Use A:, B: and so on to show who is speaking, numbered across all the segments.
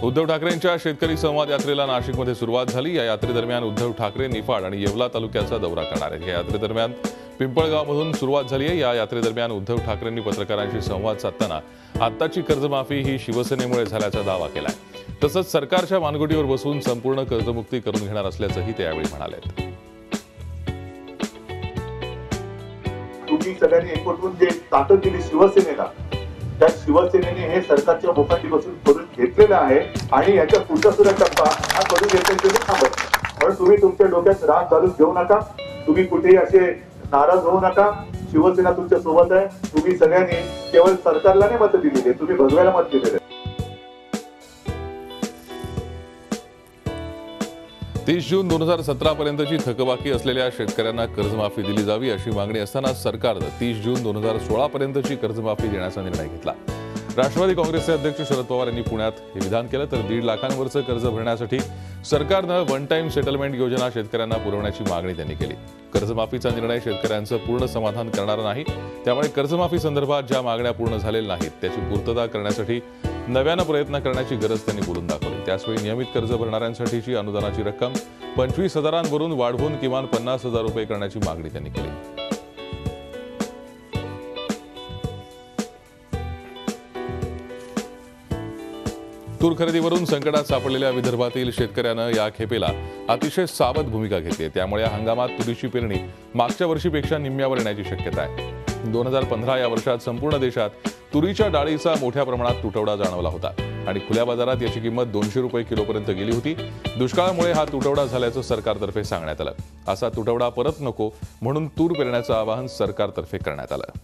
A: उद्धव ठाकरेंच्या शेतकरी संवाद यात्रेला नाशिकमध्ये सुरुवात झाली। या यात्रेदरम्यान उद्धव ठाकरे निफाड आणि येवला तालुक्याचा दौरा करणार आहेत। या यात्रेदरम्यान पिंपळगावमधून सुरुवात झाली आहे। या यात्रेदरम्यान उद्धव ठाकरेंनी पत्रकारांशी संवाद साधताना आत्ताची कर्जमाफी ही शिवसेनेमुळे झाल्याचा दावा केलाय। तसंच सरकारच्या मानगुटीवर बसून संपूर्ण कर्जमुक्ती करून घेणार असल्याचंही ते यावेळी म्हणाले।
B: तुम्ही सगळ्यांनी एकवटून जे ताकद दिली शिवसेनेला, त्या शिवसेनेने हे सरकारच्या बोकांडीपासून करून घेतलेलं आहे आणि याच्या पुढचा सुद्धा टप्पा हा करून घेतल्याशिवाय थांबत नाही। पण तुम्ही तुमच्या डोक्यात राग घालून घेऊ नका, तुम्ही कुठेही असे नाराज होऊ नका। शिवसेना तुमच्या सोबत आहे। तुम्ही सगळ्यांनी केवळ सरकारला नाही मत दिलेली, तुम्ही भगव्याला मत दिलेले।
A: 30 जून 2017 पर्यंतची थकबाकी असलेल्या शेतकऱ्यांना कर्जमाफी दिली जावी अशी मागणी असताना सरकारने 30 जून 2016 पर्यंतची कर्जमाफी देण्याचा निर्णय घेतला। राष्ट्रवादी काँग्रेसचे अध्यक्ष शरद पवार यांनी पुण्यात हे विधान केलं, तर 1.5 लाखांवरचं कर्ज भरण्यासाठी सरकारनं वन टाइम सेटलमेंट योजना शेतकऱ्यांना पुरवण्याची मागणी त्यांनी केली। कर्जमाफीचा निर्णय शेतकऱ्यांचं पूर्ण समाधान करणारा नाही, त्यामुळे कर्जमाफी संदर्भात ज्या मागण्या पूर्ण झालेल्या नाहीत त्याची पूर्तता करण्यासाठी नव्यानं प्रयत्न करण्याची गरज त्यांनी बोलून दाखवली। त्याचवेळी नियमित कर्ज भरणाऱ्यांसाठीची अनुदानाची रक्कम 25,000वरून वाढवून किमान 50,000 रुपये करण्याची मागणी त्यांनी केली। तूर खरेदीवरून संकटात सापडलेल्या विदर्भातील शेतकऱ्यांना या खेपेला अतिशय सावध भूमिका घेतली, त्यामुळे या हंगामात तुरीची पेरणी मागच्या वर्षीपेक्षा निम्म्यावर येण्याची शक्यता आहे। 2015 या वर्षात संपूर्ण देशात तुरीच्या डाळीचा मोठ्या प्रमाणात तुटवडा जाणवला होता आणि खुल्या बाजारात याची किंमत 200 रुपये किलोपर्यंत गेली होती। दुष्काळामुळे हा तुटवडा झाल्याचं सरकारतर्फे सांगण्यात आलं। असा तुटवडा परत नको म्हणून तूर पेरण्याचं आवाहन सरकारतर्फे करण्यात आलं।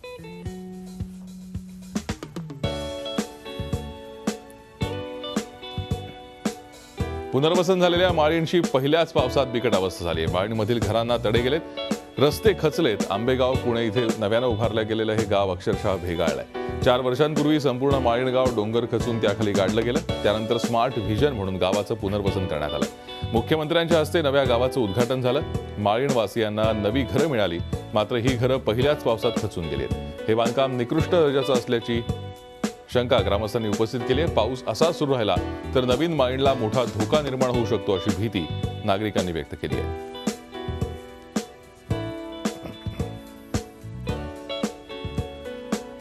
A: पुनर्वसन झालेल्या माळीणची पहिल्याच पावसात बिकट अवस्था झाली आहे। माळीणमधील घरांना तडे गेलेत, रस्ते खचलेत। आंबेगाव पुणे इथे नव्यानं उभारलं गेलेलं हे गाव अक्षरशः भेगाळलंय। 4 वर्षांपूर्वी संपूर्ण माळीण गाव डोंगर खचून त्याखाली गाडलं गेलं। त्यानंतर स्मार्ट व्हिजन म्हणून गावाचं पुनर्वसन करण्यात आलं। मुख्यमंत्र्यांच्या हस्ते नव्या गावाचं उद्घाटन झालं। माळीणवासियांना नवी घरं मिळाली, मात्र ही घरं पहिल्याच पावसात खचून गेलीत। हे बांधकाम निकृष्ट दर्जाचं असल्याची शंका ग्रामस्थांनी उपस्थित केली आहे। पाऊस असा सुरू राहिला तर नवीन माळीणला मोठा धोका निर्माण होऊ शकतो अशी भीती नागरिकांनी व्यक्त केली आहे।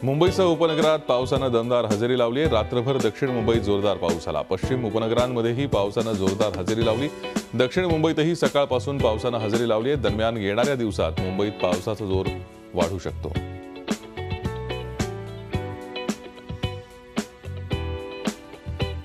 A: मुंबईसह उपनगरात पावसानं दमदार हजेरी लावली आहे। रात्रभर दक्षिण मुंबईत जोरदार पाऊस झाला। पश्चिम उपनगरांमध्येही पावसानं जोरदार हजेरी लावली। दक्षिण मुंबईतही सकाळपासून पावसानं हजेरी लावली आहे। दरम्यान येणाऱ्या दिवसात मुंबईत पावसाचा जोर वाढू शकतो।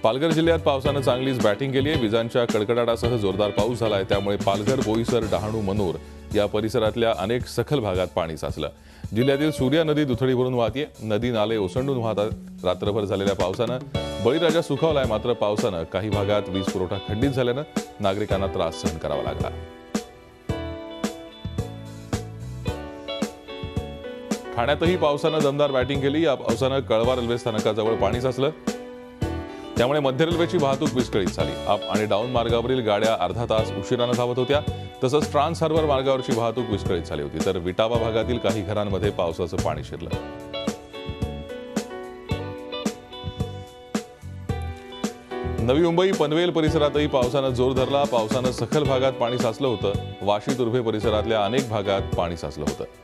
A: पालघर जिल्ह्यात पावसानं चांगलीच बॅटिंग केली आहे। विजांच्या कडकडाटासह जोरदार पाऊस झालाय, त्यामुळे पालघर, बोईसर, डहाणू, मनोर या परिसरातल्या अनेक सखल भागात पाणी साचलं। जिल्ह्यातील सूर्या नदी दुथडी भरून वाहतीये। नदी नाले ओसंडून वाहतात। रात्रभर झालेल्या पावसानं बळीराजा सुखावलाय, मात्र पावसानं काही भागात वीज पुरवठा खंडित झाल्यानं नागरिकांना त्रास सहन करावा लागला। ठाण्यातही पावसानं दमदार बॅटिंग केली। या पावसानं कळवा रेल्वे स्थानकाजवळ पाणी साचलं, त्यामुळे मध्य रेल्वेची वाहतूक विस्कळीत झाली। अप आणि डाऊन मार्गावरील गाड्या अर्धा तास उशिरानं धावत होत्या। तसंच ट्रान्स हार्बर मार्गावरची वाहतूक विस्कळीत झाली होती, तर विटावा भागातील काही घरांमध्ये पावसाचं पाणी शिरलं। नवी मुंबई पनवेल परिसरातही पावसानं जोर धरला। पावसानं सखल भागात पाणी साचलं होतं। वाशी तुर्भे परिसरातल्या अनेक भागात पाणी साचलं होतं।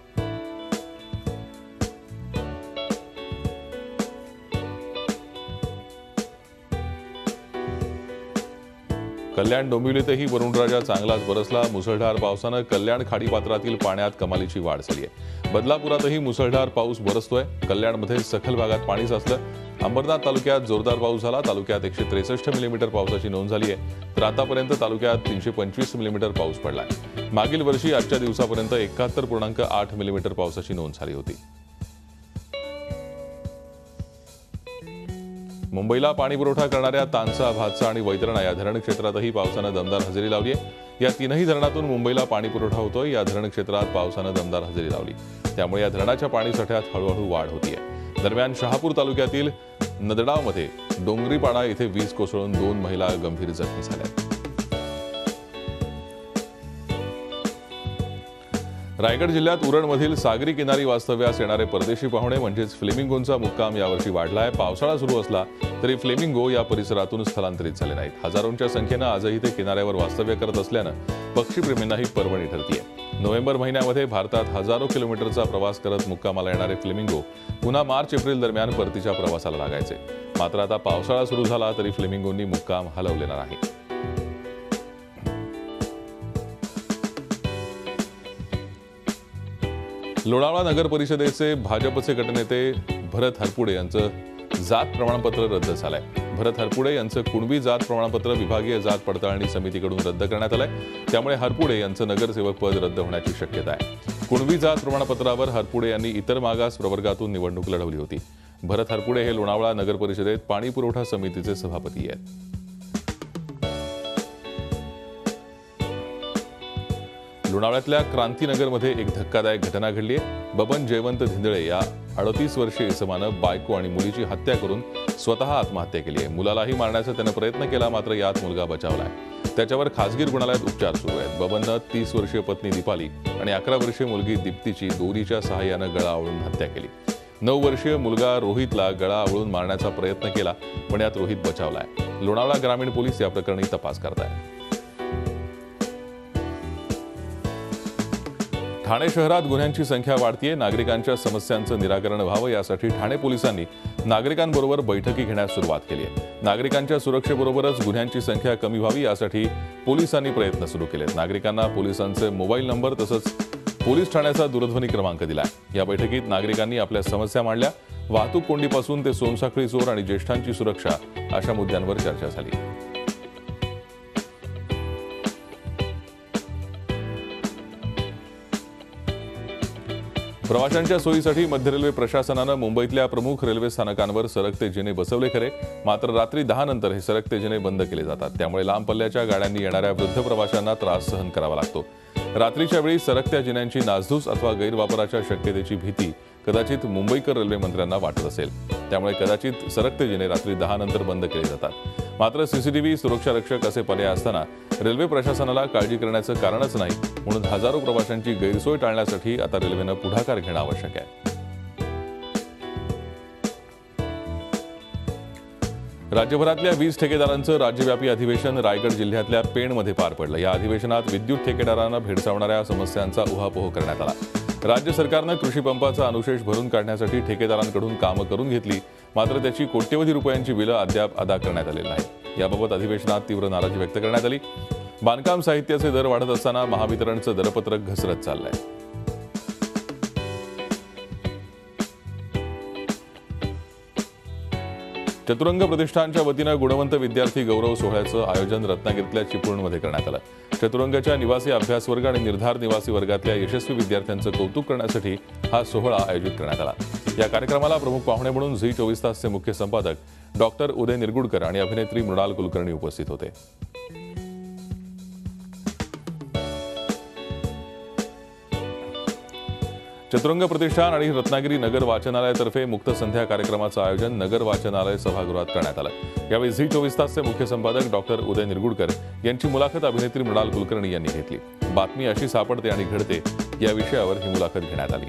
A: कल्याण डोंबिवलीतही वरुणराजा चांगलाच बरसला। मुसळधार पावसानं कल्याण खाडीपात्रातील पाण्यात कमालीची वाढ झाली आहे। बदलापुरातही मुसळधार पाऊस बरसतोय। कल्याणमध्ये सखल भागात पाणी साचलं। अंबरनाथ तालुक्यात जोरदार पाऊस झाला। तालुक्यात 163 मिलीमीटर पावसाची नोंद झाली आहे, तर आतापर्यंत तालुक्यात 325 मिलीमीटर पाऊस पडलाय। मागील वर्षी आजच्या दिवसापर्यंत 71.8 मिलीमीटर पावसाची नोंद झाली होती। मुंबईला पाणी पुरवठा करणाऱ्या तानसा, भातसा आणि वैतरणा या धरण क्षेत्रातही पावसानं दमदार हजेरी लावली आहे। या तीनही धरणातून मुंबईला पाणी पुरवठा होतोय। या धरण क्षेत्रात पावसानं दमदार हजेरी लावली, त्यामुळे या धरणाच्या पाणीसाठ्यात हळूहळू वाढ होतीये। दरम्यान शहापूर तालुक्यातील नदडावमध्ये डोंगरीपाडा येथे वीज कोसळून 2 महिला गंभीर जखमी झाल्या। रायगड जिल्ह्यात उरणमधील सागरी किनारी वास्तव्यास येणारे परदेशी पाहुणे म्हणजेच फ्लेमिंगोंचा मुक्काम यावर्षी वाढलाय. पावसाळा सुरू असला तरी फ्लेमिंगो या परिसरातून स्थलांतरित झाले नाहीत. हजारोंच्या संख्येनं आजही ते किनाऱ्यावर वास्तव्य करत असल्यानं पक्षीप्रेमींना ही पर्वणी ठरतीये. नोव्हेंबर महिन्यामध्ये भारतात हजारो किलोमीटरचा प्रवास करत मुक्कामाला येणारे फ्लेमिंगो पुन्हा मार्च-एप्रिल दरम्यान परतीच्या प्रवासाला लागायचे. मात्र आता पावसाळा सुरू झाला तरी फ्लेमिंगोंनी मुक्काम हलवलेला नाही. लोणावळा नगर परिषदेचे भाजपचे गटनेते भरत हरपुडे यांचं जात प्रमाणपत्र रद्द झालंय. भरत हरपुडे यांचं कुणबी जात प्रमाणपत्र विभागीय जात पडताळणी समितीकडून रद्द करण्यात आलंय. त्यामुळे हरपुडे यांचं नगरसेवक पद रद्द होण्याची शक्यता आहे. कुणबी जात प्रमाणपत्रावर हरपुडे यांनी इतर मागास प्रवर्गातून निवडणूक लढवली होती. भरत हरपुडे हे लोणावळा नगर परिषदेत पाणी पुरवठा समितीचे सभापती आहेत. लोणावळ्यातल्या क्रांतीनगरमध्ये एक धक्कादायक घटना घडली आहे. बबन जयवंत धिंदळे या 38 वर्षीय इसमानं बायको आणि मुलीची हत्या करून स्वतः आत्महत्या केली आहे. मुलालाही मारण्याचा त्यानं प्रयत्न केला, मात्र यात मुलगा बचावलाय. त्याच्यावर खासगी रुग्णालयात उपचार सुरू आहेत. बबननं 30 वर्षीय पत्नी दीपाली आणि 11 वर्षीय मुलगी दीप्तीची दोरीच्या सहाय्यानं गळा आवळून हत्या केली. 9 वर्षीय मुलगा रोहितला गळा आवळून मारण्याचा प्रयत्न केला, पण यात रोहित बचावलाय. लोणावळा ग्रामीण पोलीस या प्रकरणी तपास करतायत. ठाणे शहरात गुन्ह्यांची संख्या वाढतीये. नागरिकांच्या समस्यांचं निराकरण व्हावं यासाठी ठाणे पोलिसांनी नागरिकांबरोबर बैठकी घेण्यास सुरुवात केली आहे. नागरिकांच्या सुरक्षेबरोबरच गुन्ह्यांची संख्या कमी व्हावी यासाठी पोलिसांनी प्रयत्न सुरू केलेत. नागरिकांना पोलिसांचे मोबाईल नंबर तसंच पोलीस ठाण्याचा दूरध्वनी क्रमांक दिलाय. या बैठकीत नागरिकांनी आपल्या समस्या मांडल्या. वाहतूक कोंडीपासून ते सोनसाखळी चोर आणि ज्येष्ठांची सुरक्षा अशा मुद्द्यांवर चर्चा झाली. प्रवाशांच्या सोयीसाठी मध्य रेल्वे प्रशासनानं मुंबईतल्या प्रमुख रेल्वे स्थानकांवर सरकते जिने बसवले खरे, मात्र रात्री 10 नंतर हे सरकते जिने बंद केले जातात. त्यामुळे लांब पल्ल्याच्या गाड्यांनी येणाऱ्या वृद्ध प्रवाशांना त्रास सहन करावा लागतो. रात्रीच्या वेळी सरकत्या जिन्यांची नासधूस अथवा गैरवापराच्या शक्यतेची भीती कदाचित मुंबईकर रेल्वे मंत्र्यांना वाटत असेल. त्यामुळे कदाचित सरकते जिने रात्री 10 नंतर बंद केले जातात. मात्र सीसीटीव्ही, सुरक्षा रक्षक असे पर्याय असताना रेल्वे प्रशासनाला काळजी करण्याचं कारणच नाही. म्हणून हजारो प्रवाशांची गैरसोय टाळण्यासाठी आता रेल्वेनं पुढाकार घेणं आवश्यक आहे. राज्यभरातल्या 20 ठेकेदारांचं राज्यव्यापी अधिवेशन रायगड जिल्ह्यातल्या पेणमध्ये पार पडलं. या अधिवेशनात विद्युत ठेकेदारांना भेडसावणाऱ्या समस्यांचा उहापोह करण्यात आला. राज्य सरकारनं कृषी पंपाचा अनुशेष भरून काढण्यासाठी ठेकेदारांकडून कामं करून घेतली, मात्र त्याची कोट्यवधी रुपयांची बिलं अद्याप अदा करण्यात आलेली नाही. याबाबत अधिवेशनात तीव्र नाराजी व्यक्त करण्यात आली. बांधकाम साहित्याचे दर वाढत असताना महावितरणचं दरपत्रक घसरत चाललंय. चतुरंग प्रतिष्ठानच्या वतीनं गुणवंत विद्यार्थी गौरव सोहळ्याचं आयोजन रत्नागिरीतल्या चिपळूणमध्ये करण्यात आलं. चतुरंगच्या निवासी अभ्यास वर्ग आणि निर्धार निवासी वर्गातल्या यशस्वी विद्यार्थ्यांचं कौतुक करण्यासाठी हा सोहळा आयोजित करण्यात आला. या कार्यक्रमाला प्रमुख पाहुणे म्हणून झी 24 तासचे मुख्य संपादक डॉक्टर उदय निरगुडकर आणि अभिनेत्री मृणाल कुलकर्णी उपस्थित होते. चतुरंग प्रतिष्ठान आणि रत्नागिरी नगर वाचनालयातर्फे मुक्त संध्या कार्यक्रमाचं आयोजन नगर वाचनालय सभागृहात करण्यात आलं. यावेळी झी 24 तासचे मुख्य संपादक डॉक्टर उदय निरगुडकर यांची मुलाखत अभिनेत्री मृणाल कुलकर्णी यांनी घेतली. बातमी अशी सापडते आणि घडते या विषयावर ही मुलाखत घेण्यात आली.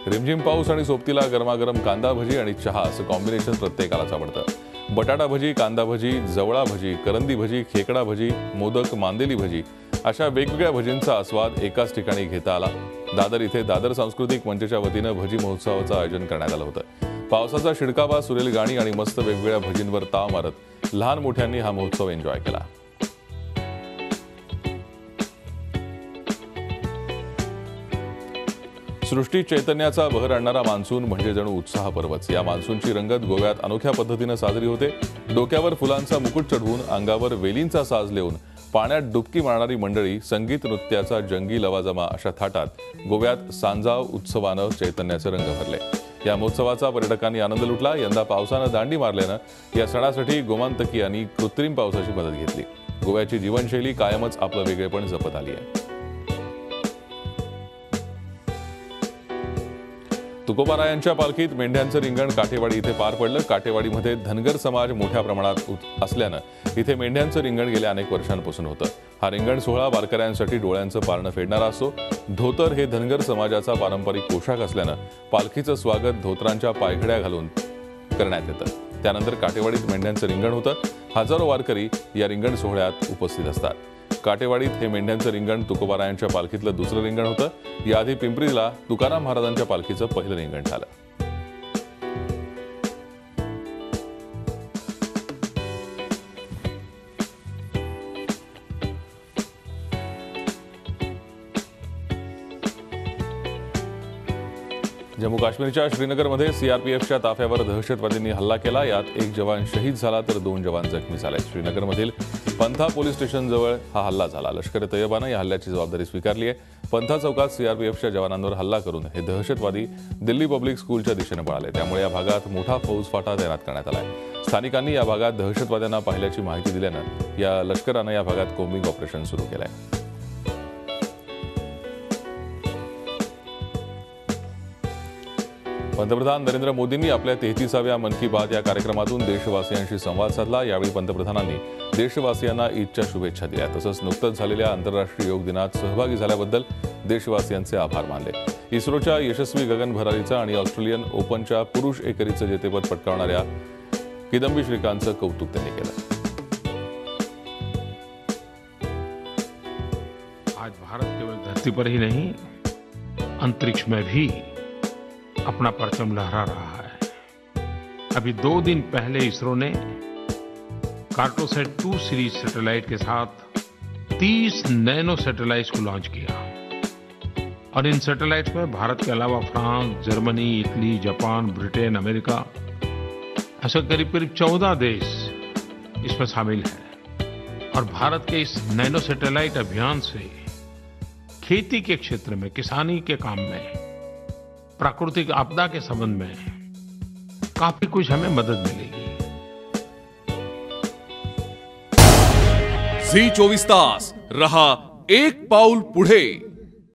A: रिमझिम पाऊस आणि सोबतीला गरमागरम कांदा भजी आणि चहा असं कॉम्बिनेशन प्रत्येकालाच आवडतं. बटाटा भजी, कांदा भजी, जवळा भजी, करंदी भजी, खेकडा भजी, मोदक, मांदेली भजी अशा वेगवेगळ्या भजींचा आस्वाद एकाच ठिकाणी घेता आला. दादर इथे दादर सांस्कृतिक मंचच्या वतीनं भजी महोत्सवाचं आयोजन करण्यात आलं होतं. पावसाचा शिडकावा, सुरेल गाणी आणि मस्त वेगवेगळ्या भजींवर ताव मारत लहान मोठ्यांनी हा महोत्सव एन्जॉय केला. सृष्टी चैतन्याचा बहर आणणारा मान्सून म्हणजे जणू उत्साह पर्वच. या मान्सूनची रंगत गोव्यात अनोख्या पद्धतीनं साजरी होते. डोक्यावर फुलांचा मुकुट चढवून, अंगावर वेलींचा साज लेवून पाण्यात डुबकी मारणारी मंडळी, संगीत नृत्याचा जंगी लवाजमा अशा थाटात गोव्यात सांजाव उत्सवानं चैतन्याचे रंग भरले. या महोत्सवाचा पर्यटकांनी आनंद लुटला. यंदा पावसानं दांडी मारल्यानं या सणासाठी गोमांतकीयांनी कृत्रिम पावसाची मदत घेतली. गोव्याची जीवनशैली कायमच आपलं वेगळेपण जपत आली आहे. तुकोबारायांच्या पालखीत मेंढ्यांचं रिंगण काठेवाडी इथे पार पडलं. काठेवाडीमध्ये धनगर समाज मोठ्या प्रमाणात असल्यानं इथे मेंढ्यांचं रिंगण गेल्या अनेक वर्षांपासून होतं. हा रिंगण सोहळा वारकऱ्यांसाठी डोळ्यांचं पारणं फेडणारा असतो. धोतर हे धनगर समाजाचा पारंपरिक पोशाख असल्यानं पालखीचं स्वागत धोतरांच्या पायघड्या घालून करण्यात येतं. त्यानंतर काठेवाडीत मेंढ्यांचं रिंगण होतं. हजारो वारकरी या रिंगण सोहळ्यात उपस्थित असतात. काटेवाडीत हे मेंढ्यांचं रिंगण तुकोबारायांच्या पालखीतलं दुसरं रिंगण होतं. याआधी पिंपरीला तुकाराम महाराजांच्या पालखीचं पहिलं रिंगण झालं. जम्मू काश्मीरच्या श्रीनगरमध्ये सीआरपीएफच्या ताफ्यावर दहशतवाद्यांनी हल्ला केला. यात एक जवान शहीद झाला तर 2 जवान जखमी झाले. श्रीनगरमधील पंथा पोलीस स्टेशनजवळ हा हल्ला झाला. लष्कर ए तैयबानं या हल्ल्याची जबाबदारी स्वीकारली आहे. पंथा चौकात सीआरपीएफच्या जवानांवर हल्ला करून हे दहशतवादी दिल्ली पब्लिक स्कूलच्या दिशेने पळाले. त्यामुळे या भागात मोठा फौजफाटा तैनात करण्यात आला आहे. स्थानिकांनी या भागात दहशतवाद्यांना पाहिल्याची माहिती दिल्यानं या लष्करानं या भागात कोम्बिंग ऑपरेशन सुरू केलं आहे. पंतप्रधान नरेंद्र मोदींनी आपल्या 33व्या मन की बात या कार्यक्रमातून देशवासियांशी संवाद साधला. यावेळी पंतप्रधानांनी देशवासियांना ईदच्या शुभेच्छा दिल्या. तसंच नुकतंच झालेल्या आंतरराष्ट्रीय योग दिनात सहभागी झाल्याबद्दल देशवासियांचे आभार मानले. इस्रोच्या यशस्वी गगन भरारीचं आणि ऑस्ट्रेलियन ओपनच्या पुरुष एकेरीचं जेतेपद पटकावणाऱ्या किदंबी श्रीकांतचं कौतुक त्यांनी केलं.
C: आज भारत केवल धरती पर ही नहीं, अंतरिक्ष में भी अपना परचम लहरा रहा है. अभी 2 दिन पहले इसरो ने कार्टोसैट 2 सीरीज सैटेलाइट के साथ 30 नैनो सैटेलाइट्स को लॉन्च किया और इन सैटेलाइट्स में भारत के अलावा France, Germany, Italy, Japan, Britain, America ऐसे करीब 14 देश इसमें शामिल हैं. और भारत के इस नैनो सैटेलाइट अभियान से खेती के क्षेत्र में, किसानी के काम में, प्राकृतिक आपदा के संबंध में काफी कुछ हमें मदद मिलेगी.
D: झी 24 तास रहा एक पाऊल पुढे.